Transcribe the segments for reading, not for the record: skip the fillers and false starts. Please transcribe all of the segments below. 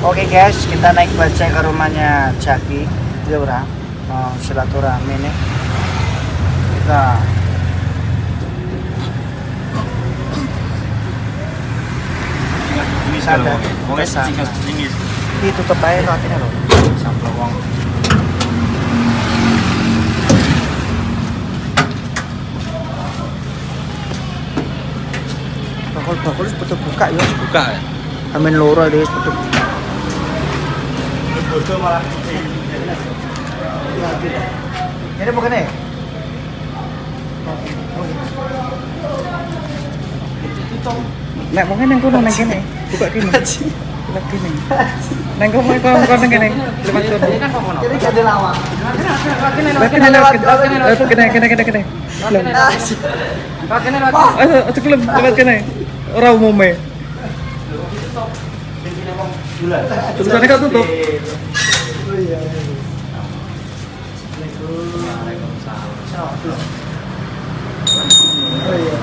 Oke guys, kita naik bajai ke rumahnya Jaki. Dia ora mau silaturahmi nih. Kita Bisa ada. Itu tutup aja artinya loh. Sampel wong. Bakul betul buka ya. Buka ya. Amin loro deh betul buka. Bodoh malah. Ini bukan nih. Nek mungkin yang kono nang kene. Buka kene. Buka kene. Nang kono nang kene. Lewat kono. Jadi gak ada lawang. Kene. Ayo kelem lewat kene. Ora umume. Tulisannya kan tutup. Oh iya. Oh iya.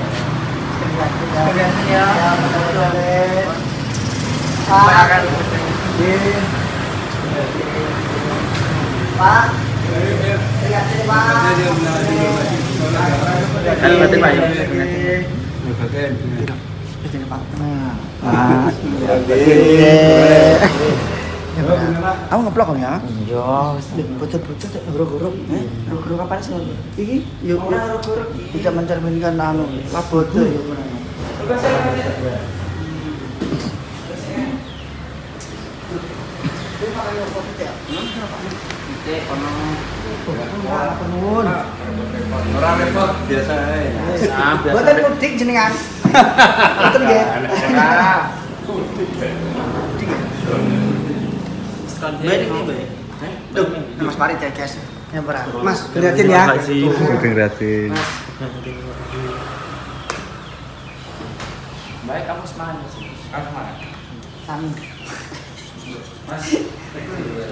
Kamu ngeplok kan ya? Iya, bocor-bocor huruf-huruf. Huruf apa sih? Iki yo huruf-huruf tidak mencerminkan anu labodo yo. Ora repot biasa ae. Boten mudik jenengan. Boten nggih. Duh, Mas Farid ya guys. Ya berat. Mas, liatin ya. Gratis. Baik, kamu semangat sih. Kamu semangat. Amin. Mas,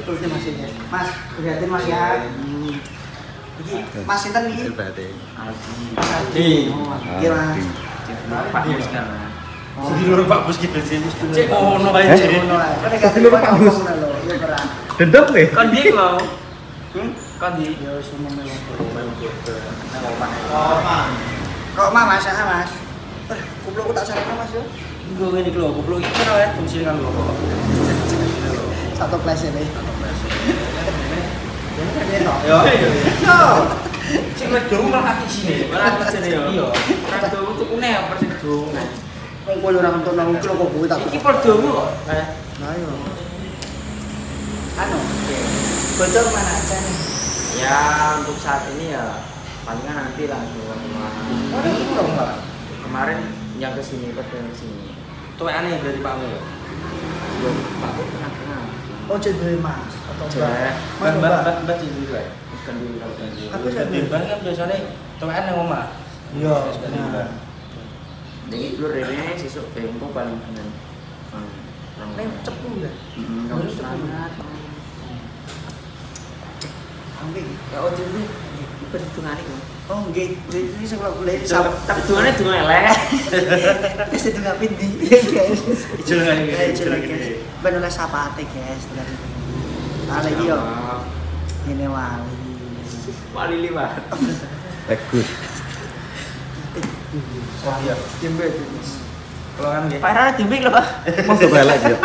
terusnya Mas ya. Mas, liatin Mas ya. Mas sinten iki? Adi. Iya Mas. Pak Bos kan. Sedulur Pak Bos gitu sih. Cek ono bae cek. Sedulur Pak Bos. Ya berat. Dendam nih. Kan dia mau. Kan dia. Ya wis ngomong kok Mas, Mas. Kuplokku tak sarana Mas yo. Gue ngene iki lho, goblok iki kan wae fungsi kan lho. Satu kelas ini. Yo. Yo. Sing medhong malah hati sini. Malah jane yo. Iya. Rado tuku ne persen dong. Wong koyo ora entuk nang kok kuwi tak. Iki perdomu kok. Nah yo. Anu, bocor mana aja nih? Ya untuk saat ini ya palingan nanti lah kemarin yang kesini ke sini tuh aneh dari Pak Mo ya Pak Mo kenal Oh jadi Mas atau Mbak jadi dulu ya bukan dulu aku jadi Mbak kan biasanya tuh aneh ngomong iya jadi dulu Rene sisuk tempo paling benar cepu ya kamu semangat ya oh jadi perhitungan itu oh nggih ini sekolah boleh tapi hitungannya cuma elek wis itu ngapain di Ijo lagi. ben oleh sapate guys lagi yo ini wali liwat Bagus. oh iya timbe itu kalau kan nggih parah timbe lho Pak Mau coba elek ya.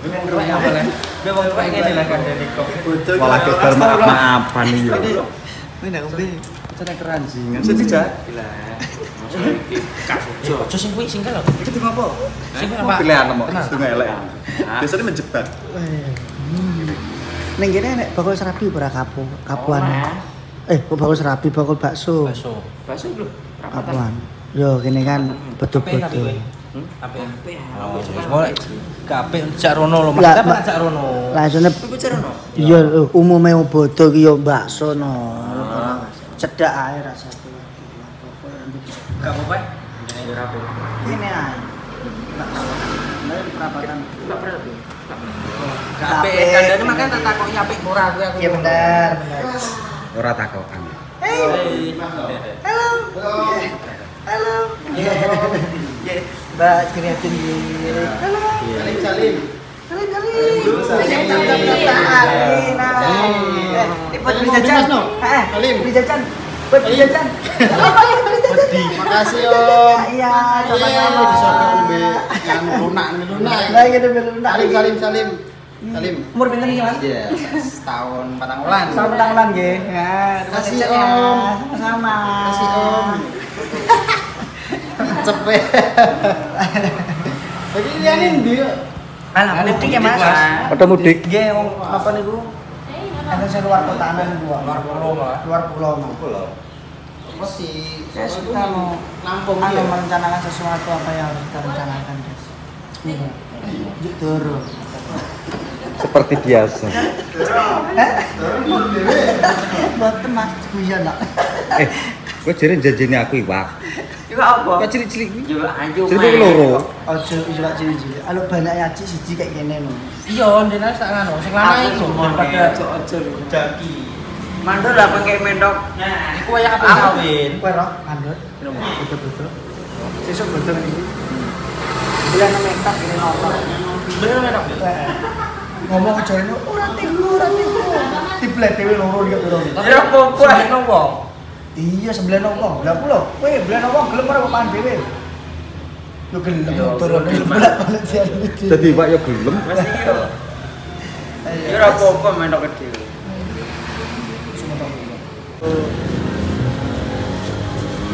Memang ruwet apa lah? Memang ruwet ngene lah kan dari kok. Malah kebar maaf-maafan iki yo. ini ndak ngombe Cara keranjingan sedih ja. Gila. Maksudnya iki kasojo. Aja sing kuwi sing kalau. itu ngopo Sing apa? Pilihan nomor itu elek. Biasanya menjebak. ning kene nek bakul serabi ora kapuan bakul serabi bakul bakso Bakso lho. kapuan yo kene kan betul-betul Ape. Mulai kabeh cak rono lho, Mas. Kabeh cak rono. lah jane Cak rono. iya umume bodo ki yo bakso no cedak ae rasane Gak apa-apa. Jenenge rapi. ini ae bakso dari perapatan Enggak pernah tuh. Kabeh kandane makan tak takoki apik ora kuwi aku. iya bener Ora takokan. Halo. Mbak kreatif. Halo. Salim. Buat beli jajan. Beli jajan. Buat beli jajan. Makasih Om. Iya, sama-sama. Lunak. Lah iya lunak. Salim. Umur pinten iki, Mas? Iya, setahun 4 bulan. Tahun tahun nggih. Ya, Kasih, terima Om. ya. Sama-sama. Kasih Om. Cepet. Jadi ini ndi? Alah, mudik ya, Mas. Pada mudik. Nggih, wong apa niku? Enten sing luar kota anan gua. Luar pulau. Apa sih? Ya, kita mau Lampung anu ya. merencanakan sesuatu apa yang harus kita rencanakan, guys. Nih, Doro. Seperti biasa. Boten Mas, guyon nak. Kowe jere janjine aku iwak. Juga apa? Kok cilik-cilik iki? Juga ayo. Cilik loro. Ojo isolak cilik-cilik. Alo banyak yaci siji kayak gini no. Iya, ndene sak ngono. Sing lanang iku daripada ojo jaki. mandor lah pakai mendok. Nah, iku kaya apa kawin? Kowe roh mandut. Betul-betul. Sesuk betul iki. Bulan mentak ini nonton. Bener menak. Ngomong aja ini ora tipu. Diblet dhewe loro iki loro. Ya apa-apa. Seneng wong. Iya, 9 wong. Lah kula, kowe 9 wong gelem ora papan dhewe. Yo gelem turun bolak-balik dia. Dadi iwak ya gelem. Mas iki yo. Ya ora apa-apa mendok gede.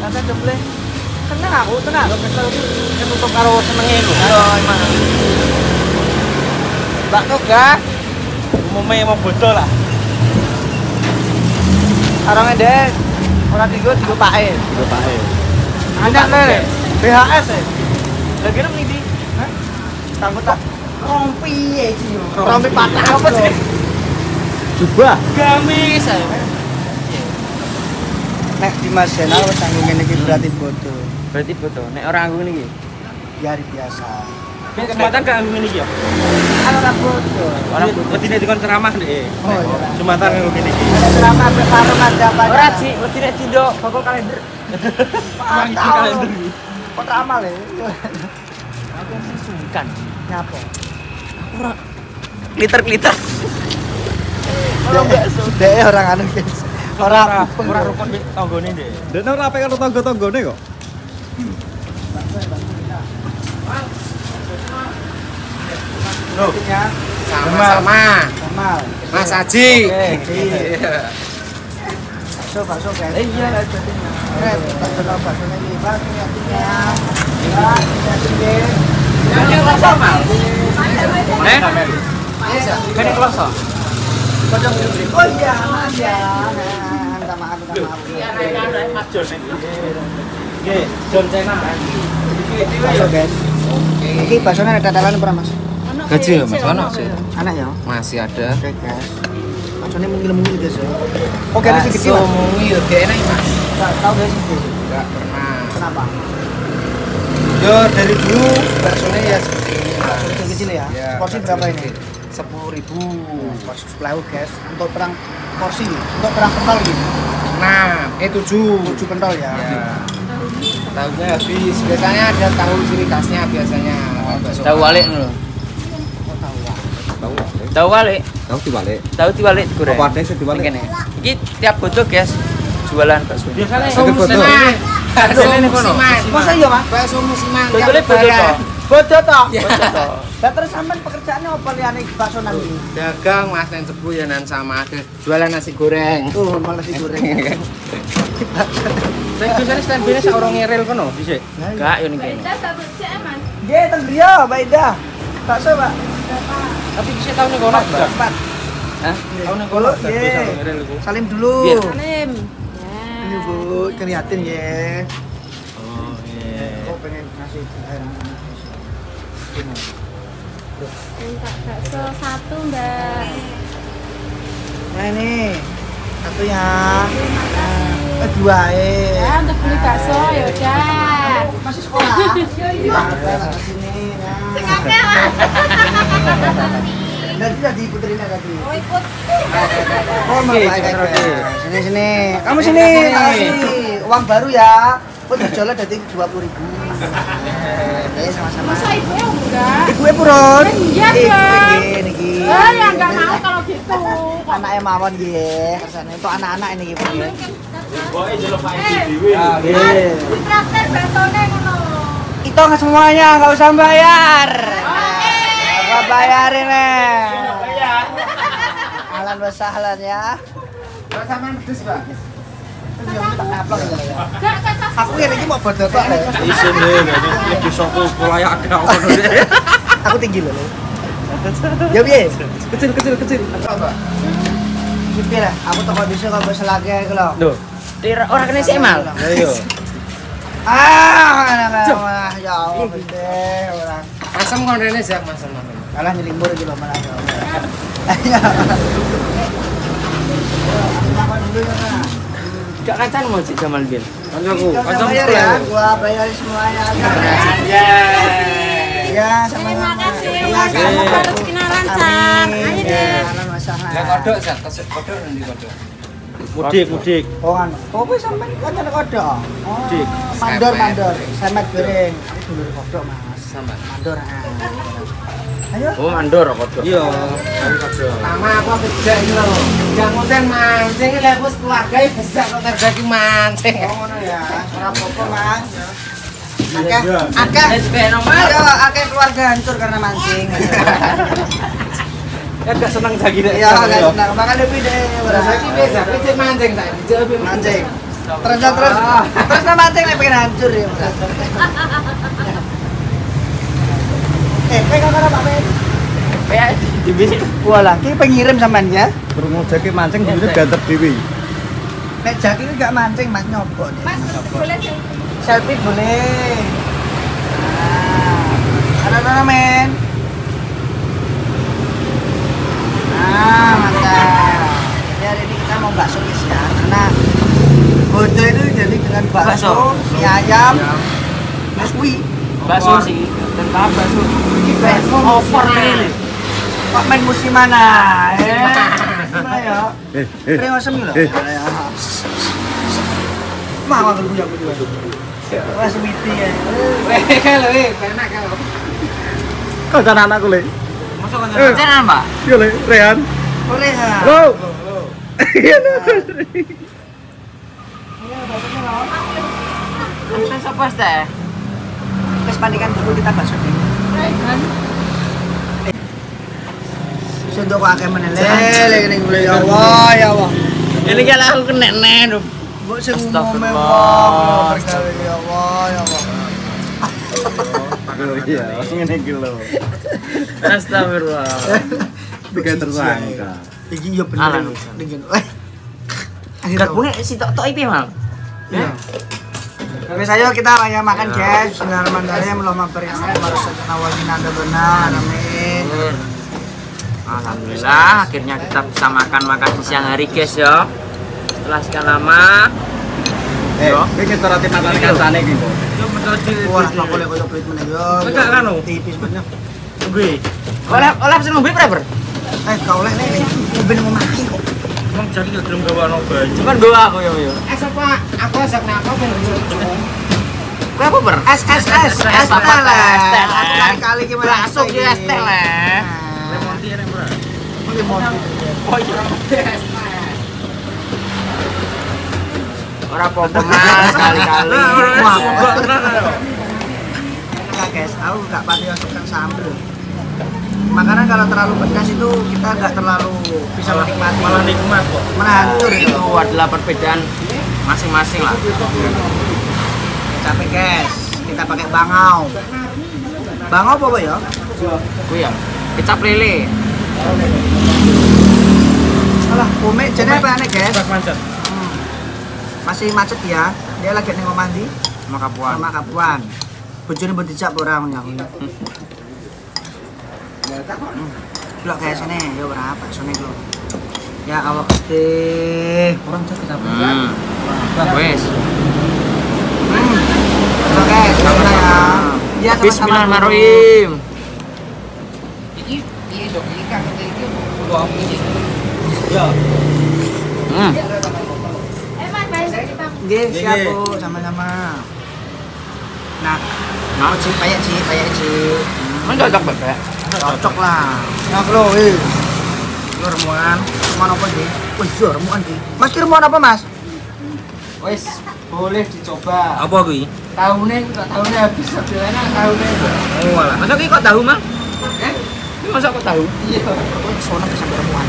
Kata jemble. Tenang aku, tenang. Kesel iki Ketutup karo senenge lho. Yo emang. Mbak Toga. Umume emang bodoh lah. arang ndek. Ora digo pake. Anyar le. BHS e. Lagi nang ndi? Hah? Takut tak rompi iki yo. Rompi patah apa sih? Coba. Gamis ae. Nek Dimas Jenal wis anggo ngene iki berarti bodoh. Berarti betul. Nek orang aku niki. Hari biasa. Jumatan gak ngene iki ya. Ora bodoh. Orang wedine dikon ceramah ndek. Oh iya. Jumatan ngene iki. Ada ceramah bertarung ada apa? Ora sih, wedine cindo bakal kalender. Mang iki kalender. Kok amal ya? Aku sungkan. Nyapa? Kliter-kliter. Dek orang anu guys. Ora rukun tanggane ndek. Dene ora apik karo tangga-tanggane kok. Loh, Ya, sama-sama. Kamal. Mas Haji. Bakso guys. Iya, jadinya. Tak kenal bakso ini. Pak, niatnya. Ya, niatnya. Yang rasa mal. Kan kloso. Oh iya, maaf ya. Minta maaf. Mas Jon. Nggih, Jon Cena. Bakso guys. Iki baksonya ada dadalan berapa mas? Gaji ya Mas, ono sih. Anak ya? Masih ada. Oke guys. Baksonya mungil-mungil guys ya. Oke, ini sih kecil mas? mungil, gak enak Mas. Nggak tahu guys sih. Enggak pernah. Kenapa? Yo dari dulu baksonya ya seperti ini. Bakso kecil ya? Ya, Porsi berapa ini? 10.000. Porsi 10 guys. Untuk perang porsi, untuk perang pentol gitu. 7. 7 pentol ya. Ya. Tahunya habis. Biasanya ada tahu ciri khasnya biasanya. Tahu balik lho. Oh tahu ya. Tahu balik. Tahu dibalik. Tahu diwalik digoreng. Apa ada yang dibalik? Kene. Iki tiap bodo guys jualan bakso. Biasane Bakso musiman. Bakso musiman. Masa iya mas? Bakso musiman. Botolnya bodo toh. Bodoh toh? Ya. Bodo toh. Lah terus sampean pekerjaannya apa liyane bakso nanti? Dagang Mas dan cepu ya nan sama ada jualan nasi goreng. Oh, malah digoreng. Saya biasanya stand-by sak orang ngerel kono dhisik. Gak yo ning kene. Nggih, teng griya, Mbak Ida. Bakso, Pak. Tapi bisa tahu nih kono juga. 4. Hah? Tahu nih kono Iya. bisa ngerel iku. Salim dulu. Biar. Salim. Ini Bu, kelihatin ya. Oh iya. Oh, pengen ngasih air. Minta bakso satu, Mbak. Nah ini satunya. Terima kasih. Dua Ya, untuk beli bakso ya udah. Masih sekolah? Iya. Sini. Tadi puterin tadi. Oh, ikut. Oh, mau sini. Kamu sini, tak kasih uang baru ya. Kok dijual dari 20.000. Sama-sama. Masa ibu enggak? Ibunya purun. Iya dong. Niki. Ya enggak mau kalau gitu. Anaknya mawon nggih. Kersane itu anak-anak ini nggih. Boke jelek Pak dhewe. Nggih. Traktir betone ngono. Hitung semuanya, nggak usah bayar. Nggak bayarin Ahlan wa sahlan ya. Sama pedes, Pak. Aku ini mau bodoh kok. Isin deh, iki soko layak gak ono. Aku tinggi loh. Ya piye? Kecil. Coba. Iki lah, aku toko dhisik kok wis lagi iku lho. Lho, ora kena sik mal. Lah iya. Ya Allah, gede orang. Masem kon rene jak masem. Kalah nyelimbur iki lho malah. Gak kancan mau Cik Jamal Bin. Kancaku, Kancamu ya, gua bayarin semuanya. Ya, sama Terima kasih. Iya, Semoga rezekinya lancar. Ayo deh. Lah kodok jak, kodok nanti kodok. Mudik. Oh, anu. Oh, wis sampean kancan kodok. Oh, Dik. mandor. Semet goreng. Aku dulur kodok, Mas. Sama. Mandor. Ayo. Oh, mandor kodok. Iya, kodok. Pertama aku kerja iki lho. Jangan konten mancing lek wis keluarga bisa kok kerja ki mancing. Oh, ngono ya. Ora apa-apa, Mas. Iya. Akeh. normal. Ayo, akeh keluarga hancur karena mancing. Kan gak seneng jagi nek. Iya, gak senang. Makanya lebih deh. Saiki wis aku mancing tak dijak Mancing. Terus mancing nek pengen hancur ya. Kayak kakak Pak Men. Kayak dibis. Walah, ki pengirim sampean ya. Berumur jaki mancing duitnya diantar dewi. Nek jaki ini gak mancing, Mas nyobok nih. Mas, boleh sih. Selfie boleh. Ada Men. Mantap. Jadi hari ini kita mau bakso guys ya, karena Bodo itu jadi dengan bakso, mie ayam, terus kuih. Bakso sih. Tentang bakso. Ini bakso over nih. Pak Men musiman gimana ya? Terima kasih loh. Mau aku punya aku juga. Wah semiti ya. kalau enak kalau. Kau dan anakku le. Masuk kancan Mbak. Iya le, Rehan. Boleh ha. Lo. Iya lo. Kancan sapa teh? Wes pandikan dulu kita bakso nih. Sudah kok akeh menele gini boleh ya Allah ya Allah. Ini kan aku kena nen. Mbok sing umum wong berkali ya Allah ya Allah. Iya, ngene iki lho. Astagfirullah. Tiga tersangka. Iki yo bener. Dengan Gak punya si tok piye, Mal? Ya. Oke, saya kita banyak makan guys. Bismillahirrahmanirrahim. Allahumma barik lana wa razaqna wa qina adzabannar. Amin. Alhamdulillah, akhirnya kita bisa makan di siang hari guys ya. Setelah sekian lama. Iki kita rati matane kancane iki, Mbok. Yo mencoci. Wah, nggak boleh koyo pelit meneh yo. Enggak kan, oh? Tipis banget. Nggih. Oleh sing ngombe berapa? Kau oleh nih. Ben mau mati kok. Emang jadi yo gelem gawe ono baju. Cuman doa aku yo. Apa? Aku ajak napa ben Kowe apa ber? Es tele. Aku kali-kali gimana? Masuk ya es tele. Lemon tea nih, Bro. Lemon tea. Oh iya. Ora apa-apa Mas, kali-kali. Wah, enggak guys, aku nggak pati masukkan sambal. Makanan kalau terlalu pedas itu kita nggak terlalu bisa menikmati. Malah nikmat kok. Menancur Itu adalah perbedaan masing-masing lah. Capek guys, kita pakai bangau. Bangau apa ya? Kuwi ya. Kecap lele. Alah, umek jadi apa aneh guys? Macet. Masih macet ya. Dia lagi neng mandi Sama Kapuan. sama Kapuan. Bojone mbok dijak orang ya. Delok guys ini, yo berapa sone lho. Ya Allah Gusti. Orang cek apa? Wes. Oke, sama ya. Ya sama-sama. Bismillahirrahmanirrahim. iki piye dok iki kan iki Ya. Mas, baik. Nggih, siap Bu, sama-sama. Nah, Kayak Ci. Mana cocok bebek? cocok lah. Nah, bro, lu remuan. Remuan apa sih? Wih, yo remuan sih. Mas ki remuan apa, Mas? Wis boleh dicoba. Apa kuwi? Tahunnya habis sebenarnya tahunnya. Oh, alah. Masa ki kok tahu, Mang? Eh? Ki masa kok tahu? Iya. Kok sono sampai remuan.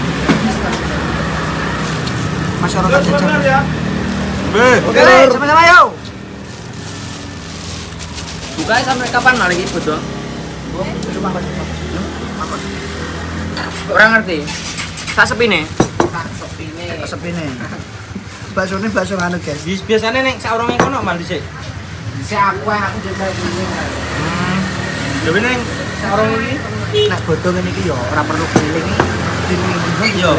Masyarakat jajan. Oke, sama-sama yuk. Bukanya sampai kapan malah iki bodong? Orang ngerti. Sak sepine. Sepine. Bakso anu, guys. Biasane nek sak orongnya kono mandi sik. Bisa aku coba ini. Dewe ning sak orong iki Nek bodho ngene iki yo ora perlu keliling iki. yo.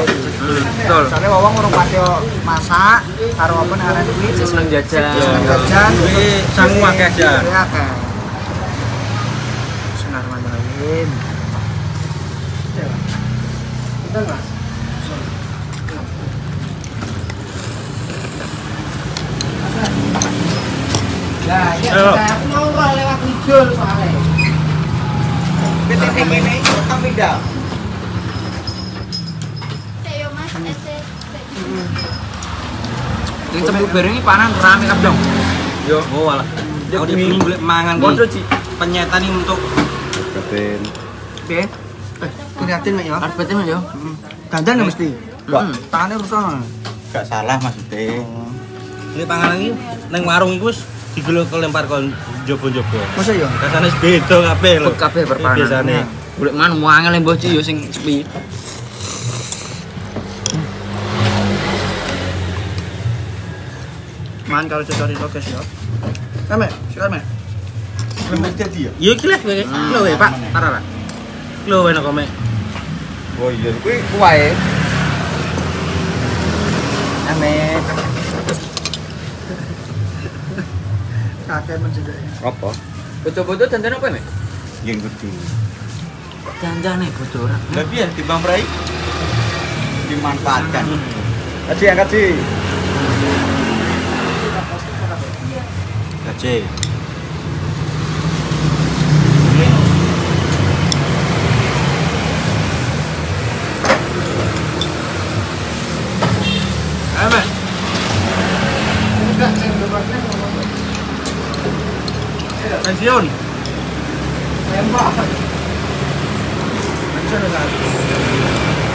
Betul. Soalnya wong urung pati masak karo apa aran kuwi Seneng jajan. seneng jajan. Kuwi sangu akeh aja. Kuwi akeh. Bismillahirrahmanirrahim. Betul, Mas. Nah, ya, Ayo. aku mau roh lewat hijau soalnya. Ketik ngene iki kok pindah. Ayo Mas, Sing cembuk bareng iki panan rame kabeh. Yo, oh alah. Aku dipingin golek mangan Bodoh, iki. Penyetan iki untuk Betin. Piye? Prihatin mek yo. Arep bete yo. Dandan mesti. Enggak. Tangane rusak. Gak salah maksudnya. ini panganan iki ning warung iku wis digelok kelempar kon jobo-jobo. Masa yo? Rasane beda kabeh lho. Ikut kabeh perpanan. Biasane. Golek man muangel mbah Ci yo sing sepi. Man kalau cocok itu guys yo. Kame, sikat me. Lembut jadi ya? Yo iki lek kowe. Lho wae, Pak. Tarara. Lho wae nek kome. Oh iya, kuwi kuwae. Ame. Kakek menjadi. Apa? Bodo-bodo dandan apa nek? Yang kudu. Janjane bodo ora. Lah piye timbang prai? Dimanfaatkan. Kaji angkat sih. Kaji. Ayo, Mas. Pensiun. Tembak.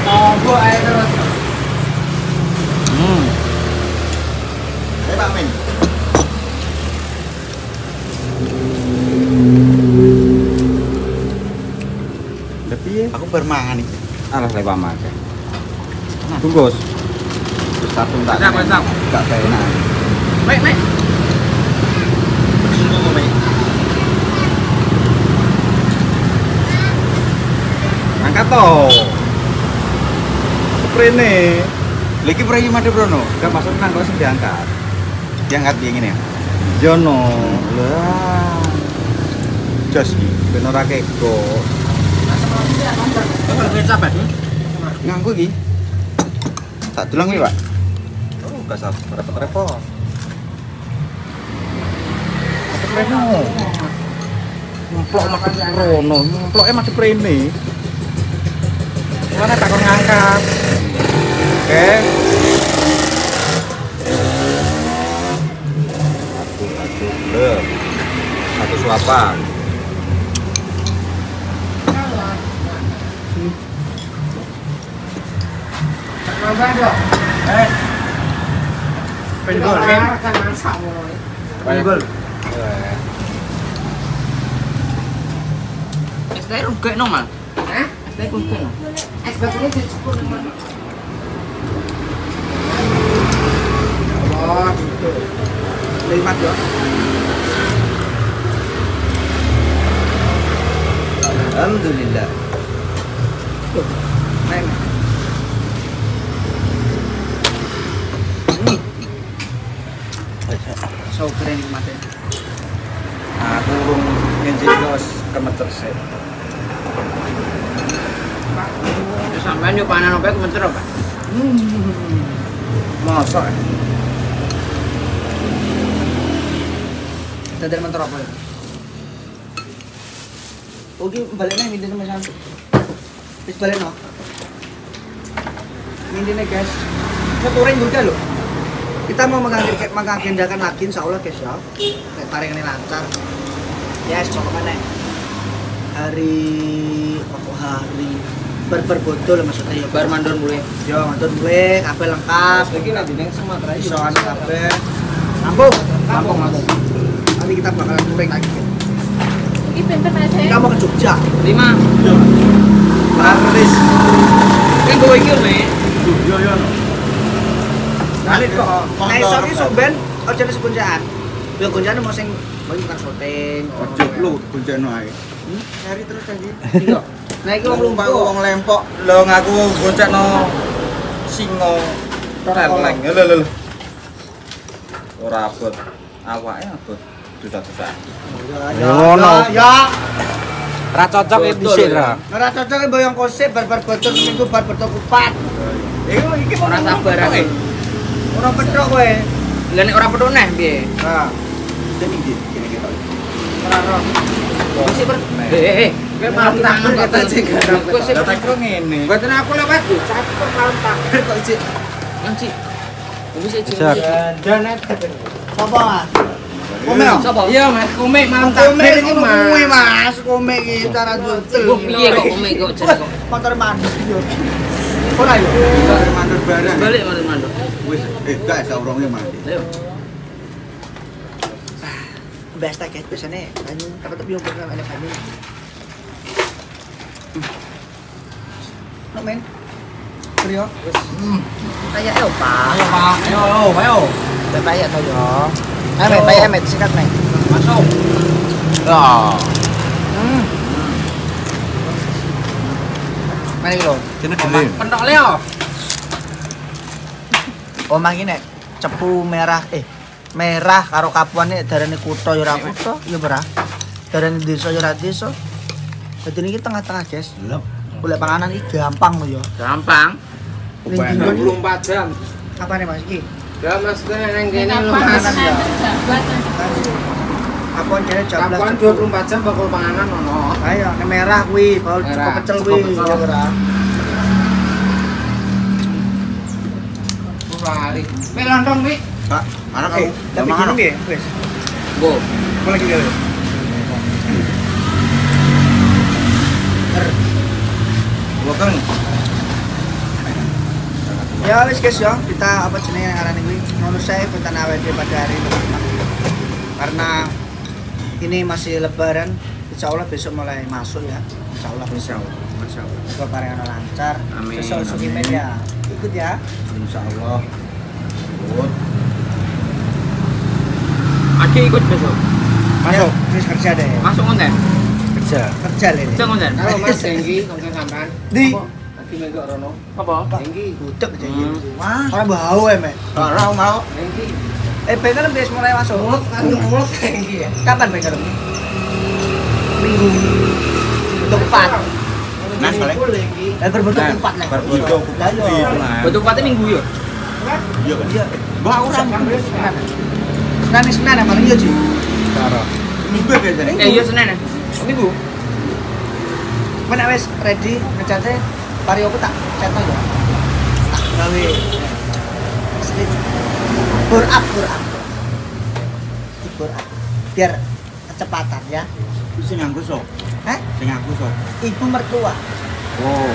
Tombok ae terus. Pak Min. Tapi aku bermangan iki. Alah lewat makan. Bungkus. Terus satu tak. Siap. Gak enak. Mek. Tunggu kome. Angkat toh. Sprene. Lagi prai made Brono. Gak masuk nang kok sing diangkat. Diangkat piye ngene ya? Jono. Lah. Jos iki ben ora keko. Kok kecap ya? Nganggo iki. Tak tulang iki, Pak. Oh, gak usah repot-repot. Prene. Nemplok makan Brono, nemploke mati prene. Mana takon ngangkat. Oke. Satu. Satu suapan. Coba dong. Penggol. Kan masak mulai. Penggol. Es teh rugi no mal. Hah? Es teh rugi no. Es batunya dicukur. Oh, gitu. Lipat yo. Alhamdulillah. Nek. So keren nikmatnya. Aku urung ngenjil wis kemeter sik. Ya sampean yo panan opo kemeter apa? Mosok. Dadar mentor apa ya? Oke, baliknya mintine Mas Santu. Wis balikno. Mintine guys. Motoring juga loh. Kita mau mengagendakan lagi insyaallah guys ya. Nek paring ini lancar. Yes, pokoknya hari barbar botol maksudnya ya Bar mandor mulai. yo mandor mulai kabeh lengkap Iki nek jeneng Sumatera iso anu kabeh Lampung nanti kita bakalan touring lagi Ini pinter aja. kita mau ke Jogja 5. Paris Kan gue iki me. Yo yo. kali kok nek iso iki somben aja wis kuncaan yo kuncane mau sing mau kita syuting Ojo lu goncengno ae. nyari terus lagi iya nah iki wong Lumpak lumpuh wong lempok. Lho ngaku goncengno singo releng. Lho. Ora abot. Awake abot. Dosa-dosa. ngono ya Ra cocok iki dhisik ra. ora cocok boyong kosip barbar botol seminggu bar betok kupat iki Ora sabaran e. ora petrok kowe Lah nek ora petuk neh piye? nah Jadi gini gitu. ora ora Masih ber. Kowe malah tangan kata sing garap. Kowe sing Lah tak kira ngene. Mboten aku lewat yo. Catur malah takir kok iki. Nanti. Wis iki. Janet. sapa Mas Komel Sapa? Iya Mas, komik malam Komel takbir iki iki kuwi Mas. Mas komel iki cara dudel Piye kok komik kok jeneng kok. motor mandek yo ora yo Mandor barang. Balik mandor. Wis gak saurunge mati. Ayo. basta guys biasane banyu tapi yo pernah ada banyu no men Rio kayak yo Pak Ayo Pak, ayo. Bayar to yo. Bayar sikat nih. Masuk. Ya. Mari lo. Kene dhewe. Pentok leo. Omah iki nek cepu merah karo kapuan nek darane kutha ya ora kutha, ya ora. Darane desa ya ora desa. Dadi niki tengah-tengah, guys. Golek panganan iki gampang lho ya. Gampang. Ning dino iki 24 jam. kapane Mas iki? Ya Mas nang kene lho Kapan Mas. ada jabat? Kapuan jane jam Kapan 12. 24 jam bakal panganan ono. Ayo, nek merah kuwi, baul cukup Merah, pecel cukup kuwi, pecel. ya ora. Lali. Mek lontong mek. Pak, mana Eh, kamu? tapi Mana? gini ya, wes. Go. Apa lagi kali? Bukan. Ya wes guys ya, kita apa jenenge ngarani kuwi? Ngono saya konten awake pada hari ini. Karena ini masih lebaran, insya Allah besok mulai masuk ya. Insya Allah besok. Masya Allah. Semoga parengan lancar. Amin, Sesuk amin. imen ya. Ikut ya. Insya Allah. Good. Aki ikut besok. Masuk. Terus kerja deh. Masuk konten. Kerja. Kerja lho ini. Kerja konten. Halo Mas Dengki, konten sampean. Di. Lagi mengko rono. Apa? Dengki. Budek aja iki. Wah. Orang bau ya, Mek. Ora mau. Dengki. Bengkel wis mulai masuk. Mulut kan mulut Dengki ya. Kapan bengkel? Minggu. Bentuk 4. Nas balik. Berbentuk 4 nih. Berbentuk Lah iya. Bentuk patnya minggu yo. Iya kan. Iya. Wah, ora. Senin ya paling iya sih. Minggu biasanya. Iya Senin ya. Minggu. Mana wes ready ngecatnya vario aku tak cetak ya. Tak gawe. Slip. Bur up. Biar kecepatan ya. Sing nganggo sok. Hah? Sing nganggo sok. Ibu mertua. Oh.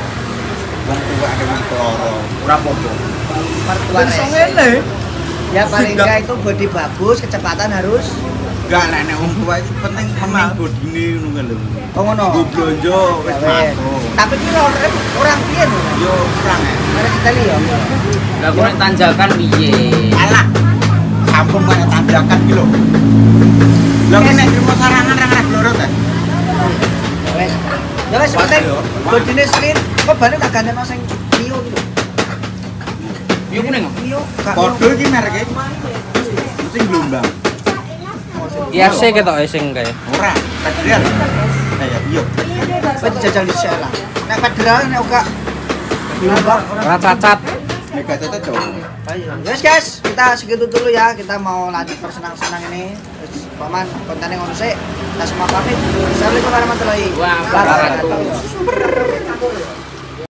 Wong tua ada wong loro. Ora apa-apa. Mertua racing. Ya paling enggak itu bodi bagus, kecepatan harus. Gak lah nek wong tua iki penting penting bodine ngono kan lho. Oh ngono. Nggo blonjo wis Ya wes. masuk. Tapi ki orang piye lho. Yo kurang ya. Mari kita lihat. Lah kok nek tanjakan piye? Alah. Sampun kaya tanjakan ki lho. Lah kene terima sarangan ra blorot ta. Ya wes. Ya wes penting bodine slim, kok bane tak gandeng sing Mio gitu. Yo kuning. Mio gak Padha iki mereke. Sing Glombang. Iya sih ketok sing kae. Ora, federal. Kayak iya. Wes dijajal di lah. Nek federal nek uga Glombang Ora cacat. Nek gak cocok. Ayo. Yes guys, kita segitu dulu ya. Kita mau lanjut bersenang-senang ini. Terus Paman, kontennya ngono sik. Nah, semua pamit. Assalamualaikum warahmatullahi Wah, wabarakatuh.